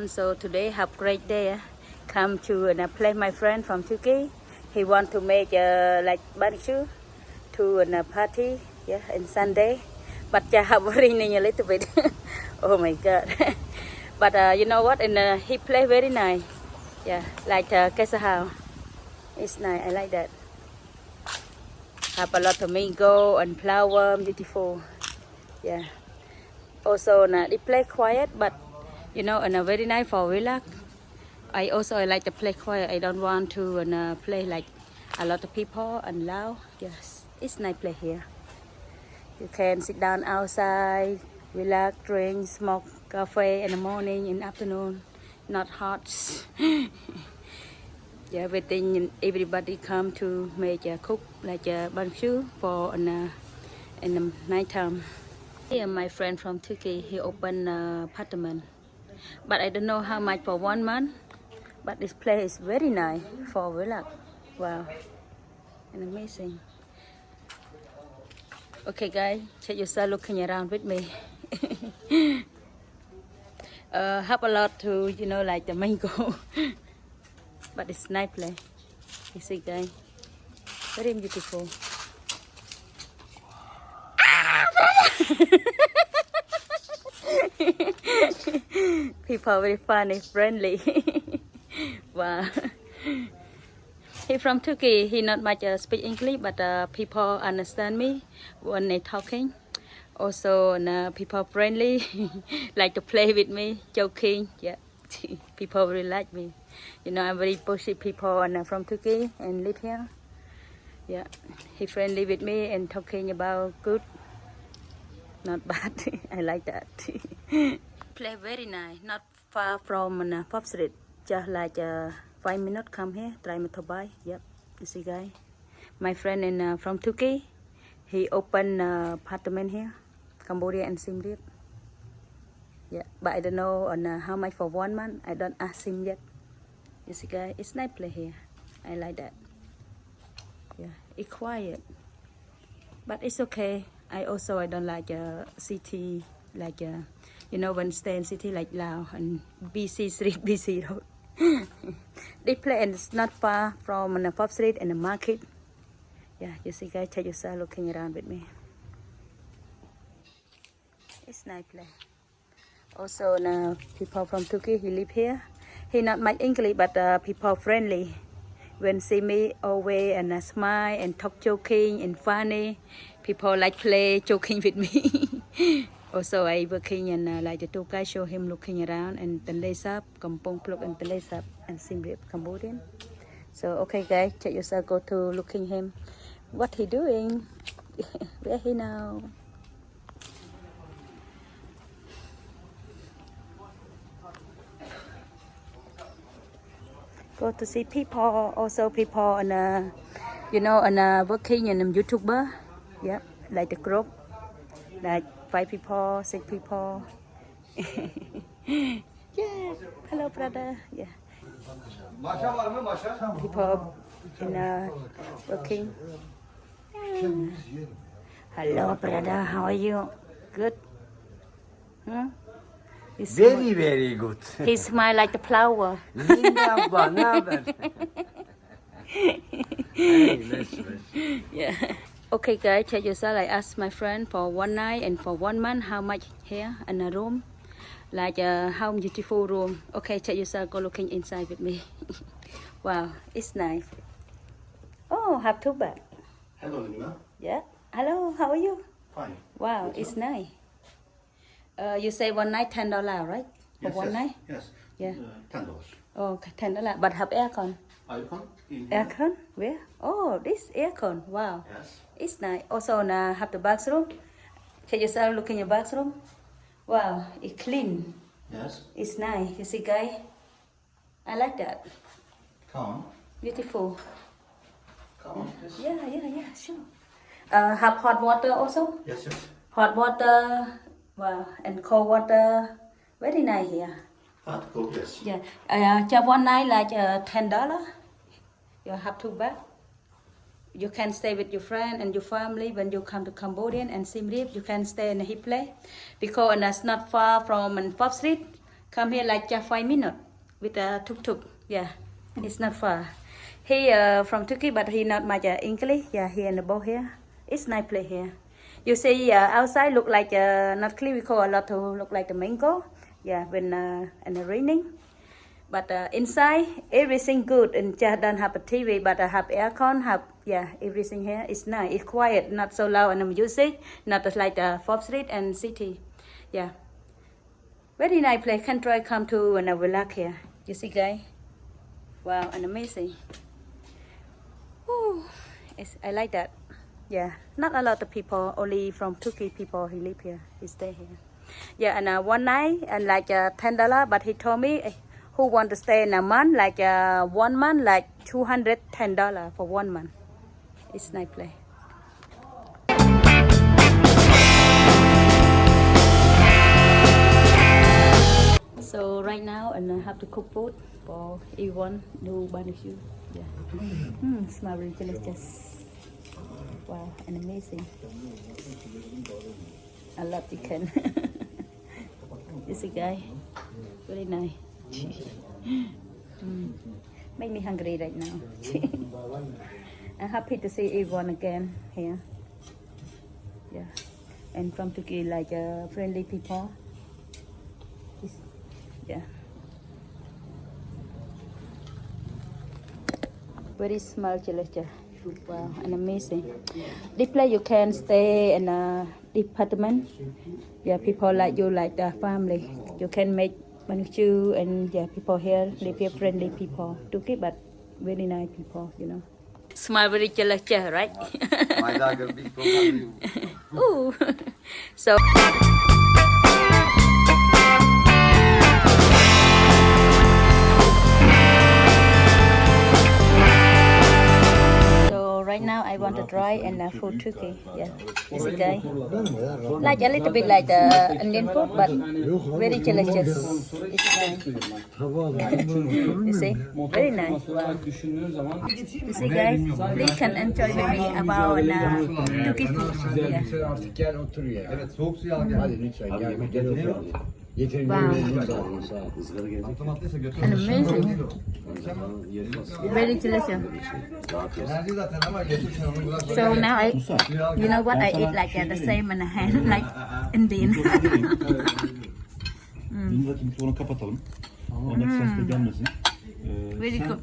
everyone. So today have great day. Come to play my friend from Turkey. He want to make like barbecue to a party. Yeah, in Sunday. But have raining a little bit. Oh my God. But you know what? And he play very nice. Yeah, like Casa. It's nice. I like that. Have a lot of mango and flower. Beautiful. Yeah. Also, they play quiet, but you know, and very nice for relax. I like to play quiet. I don't want to play like a lot of people and loud. Yes, it's nice play here. You can sit down outside, relax, drink, smoke coffee in the morning, in the afternoon. Not hot. Yeah, everybody come to make cook like a barbecue for in the night time. Here, my friend from Turkey, he opened apartment, but I don't know how much for 1 month. But this place is very nice for relax. Wow, and amazing. Okay, guys, check yourself looking around with me. Have a lot to like the mango, but it's nice place. You see, guys, very beautiful. People are very funny, friendly. Wow. He from Turkey. He not much speak English, but people understand me when they talking. Also, people friendly, like to play with me, joking. Yeah, people really like me. You know, I'm very positive people and from Turkey and live here. Yeah, he friendly with me and talking about good, not bad. I like that. Play very nice, not far from Pop Street. Just like 5 minutes come here, try motorbike. Yep, you see guys. My friend in from Turkey, he opened apartment here, Cambodia and Siem Reap. Yeah, but I don't know on how much for 1 month. I don't ask him yet. You see guys, it's nice play here. I like that. Yeah, it's quiet, but it's okay. I don't like city like you know, when stay in city like Laos and BC Street, BC Road. This place is not far from the Pop Street and the market. Yeah, you see guys, check yourself looking around with me. It's nice place. Also, people from Turkey, he live here. He not much English, but people friendly. When see me, always and smile and talk joking and funny. People like play joking with me. Also, I working and like the tour guide show him looking around and Tanlay Sap, Kampong Pluk and Tanlay Sap and Siem Reap, Cambodian. So okay guys, check yourself, go to looking him. What he doing? Where he now? Go to see people, also people and you know, and working and YouTuber. Yeah, like the group, like 5 people, 6 people. Yeah, hello brother. Yeah, people in working. Hello brother, how are you? Good. Hmm? Very, very good. He smile like the flower. Linda abla, ne haber? Yeah. Okay guys, check yourself. I asked my friend for 1 night and for 1 month how much here in a room. Like how beautiful room. Okay, check yourself, go looking inside with me. Wow, it's nice. Oh, have 2 beds. Hello, Nima. Yeah. Hello, how are you? Fine. Wow, What's it's up? nice. You say 1 night $10, right? For Yes, 1 yes, night? Yes. Yeah. $10. Oh, okay, $10. But have aircon. Icon in here. Aircon? Where? Oh, this aircon. Wow. Yes. It's nice. Also, have the bathroom. Check yourself, look in your bathroom. Wow, it's clean. Yes. It's nice. You see, guys? I like that. Come on. Beautiful. Come on. Yes. Yeah, sure. Have hot water also? Yes, yes. Hot water, wow, and cold water. Very nice here. Hot, cold, yes. Yeah. Just 1 night like $10. You have 2 beds. You can stay with your friend and your family when you come to Cambodian and Siem Reap. You can stay in a hip place because it's not far from Pop Street. Come here like just 5 minutes with a tuk-tuk. Yeah, it's not far. He from Turkey, but he not much English. Yeah, here in the boat here. It's nice place here. You see, outside look like not clear because a lot of look like a mango. Yeah, when and raining. But inside everything good and just don't have a TV, but I have aircon. Have everything here is nice. It's quiet, not so loud and music. Not like Forbes Street and City. Yeah. Very nice place. Can try come to and relax here. You see, guys? Wow, and amazing. Ooh, I like that. Yeah, not a lot of people. Only from Turkey people who live here. He stay here. Yeah, and one night and like $10. But he told me who want to stay in a month, like 1 month, like $210 for 1 month. It's nice place. So right now, and I have to cook food for everyone. Do barbecue. Yeah. Smell really delicious. Wow, and amazing. I love chicken. You see, guys, very nice. Make me hungry right now. I'm happy to see everyone again here. Yeah, and from Turkey, like friendly people. Yeah. Very small delicious. Wow, and amazing. This place you can stay in a department. Yeah, people like you, like the family. You can make barbecue, and yeah, people here live here, friendly people. Turkey, but very nice people, you know. Smell very delicious, right? My dog will be from Ooh. So. Right now I want to try and food Turkey. Yeah, is it okay? Like a little bit like the Indian food, but very delicious. It's nice. You see, very nice. Wow. You see, guys, please can enjoy with me about Turkey food. Yeah. Artık gel otur ya. Evet, soğuk suyu al gel. Hadi lütfen gel gel otur. Yeterince yoruldum zaten sağ ol. Hızlara gelecek. Otomatlıysa götür. And amazing. Very delicious. Enerji zaten ama götür sen onu bırak. So now you know what I eat like the same in the hand like Indian. Buradaki mikrofonu kapatalım. Ondaki ses de gelmesin. Very good.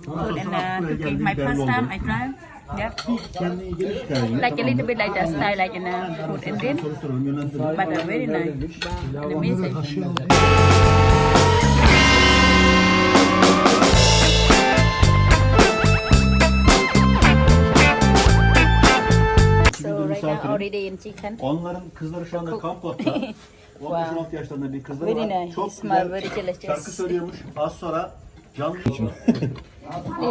Food and Turkey. My first time I tried. Yeah. Kendine iyi gelir çıkarayım. Like a little bit like the style like in food Indian, Soru soralım, yönlendirelim. but very nice. And amazing. So right now already in chicken. Onların kızları şu anda Kampot'ta. 15-16 yaşlarında bir kızları Very var. nice. Çok Smell güzel very delicious. şarkı söylüyormuş. Az sonra canlı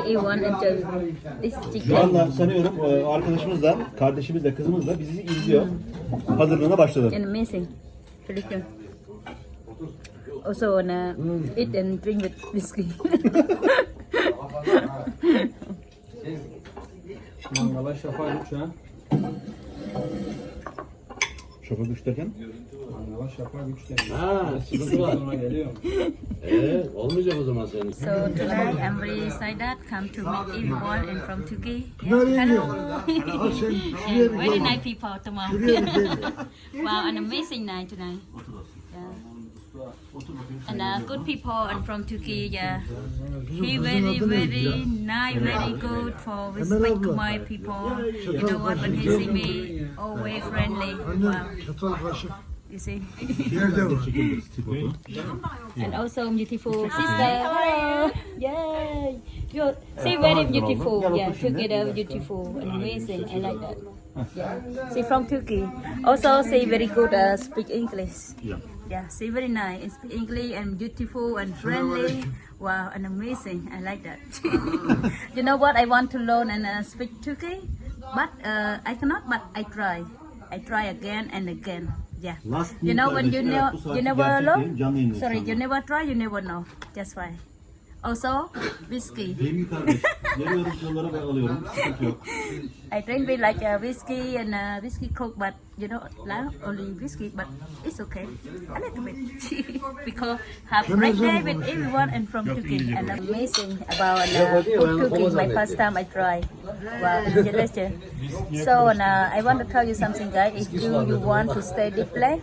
You want enjoy this Şu chicken. anda sanıyorum arkadaşımız da, kardeşimiz de, kızımız da bizi izliyor. Hazırlığına başladı. And amazing. Delicious. Also eat and drink with whiskey. Mangala şafa güç ha. Şoka güç derken? Mangala şafa güç demek. Ha, sıkıntı var. Sonra geliyor. Olmayacak o zaman senin. So tonight I'm very excited come to meet everyone and from Turkey. Yeah. Hello. Yeah, very nice people tomorrow. Wow, an amazing night tonight. Yeah. And good people and from Turkey. Yeah, he very nice, very good for respect my people. You know what? When he see me, always friendly. Wow. You see. And also beautiful sister. Hello. Yay. You see very beautiful. Yeah, together beautiful and amazing. I like that. Yeah. She from Turkey. Also she very good speak English. Yeah. Yeah, she very nice. Speak English and beautiful and friendly. Wow, and amazing. I like that. You know what? I want to learn and speak Turkey, but I cannot. But I try. I try again and again. Yeah. You know when you never learn. Sorry, you never try, you never know. Just why. Also, whiskey. Benim kardeş. Geliyorum sorulara ve alıyorum. Sıkıntı yok. I drink with like whiskey and whiskey coke, but you know, only whiskey, but it's okay. A little bit because have great day with everyone and from cooking and amazing about food cooking. My first time I try. Wow, delicious. So I want to tell you something, guys. If you want to stay deeply,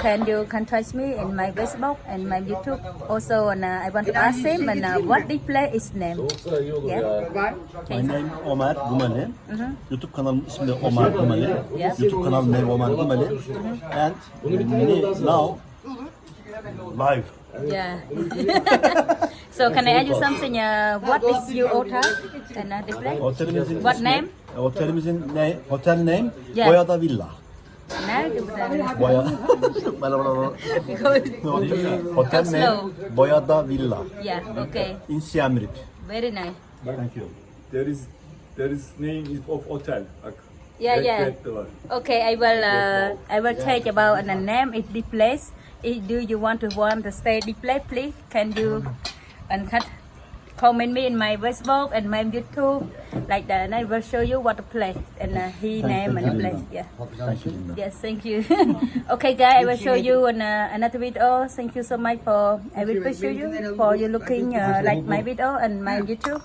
can touch me in my Facebook and my YouTube. Also, I want to ask him what display is name. Yeah. My name Omar Gumali. YouTube kanalım ismi Omar Gumali. Yeah. YouTube kanalım name Omar Gumali. And now live. Yeah. So can I ask you something? What is your hotel and display? Otelimizin What ismi- name? Otelimizin hotel name Yeah. Boyada Villa. No. Boya. Hotel Slow. name Boyada Villa Yeah. Okay. in Siem Reap. Very nice. Thank you. There is name of hotel. Bak. Yeah, Red- yeah. red de var. Okay, I will take about the name of the place. Do you want to stay the place, please? Can you comment me in my Facebook and my YouTube like that, and I will show you what the place and he name and the place. Yeah. Thank you. Yes, thank you. Okay, guys, I will show you on another video. Thank you so much for. I will appreciate you for you looking like my video and my YouTube.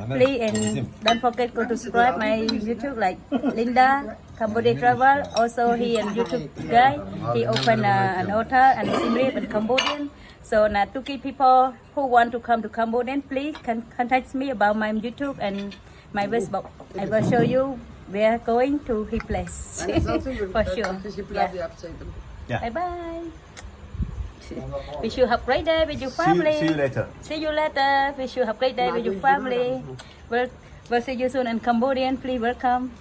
Please and don't forget to subscribe my YouTube like Linda Cambodia Travel. Also, he and YouTube guy. He open an hotel and Siem Reap and Cambodian. So now to keep people who want to come to Cambodian, please contact me about my YouTube and my Facebook. I will show you where going to his place for sure. Yeah. Bye bye. Wish you have great day with your family. See you later. See you later. Wish you have great day with your family. We'll see you soon in Cambodian. Please welcome.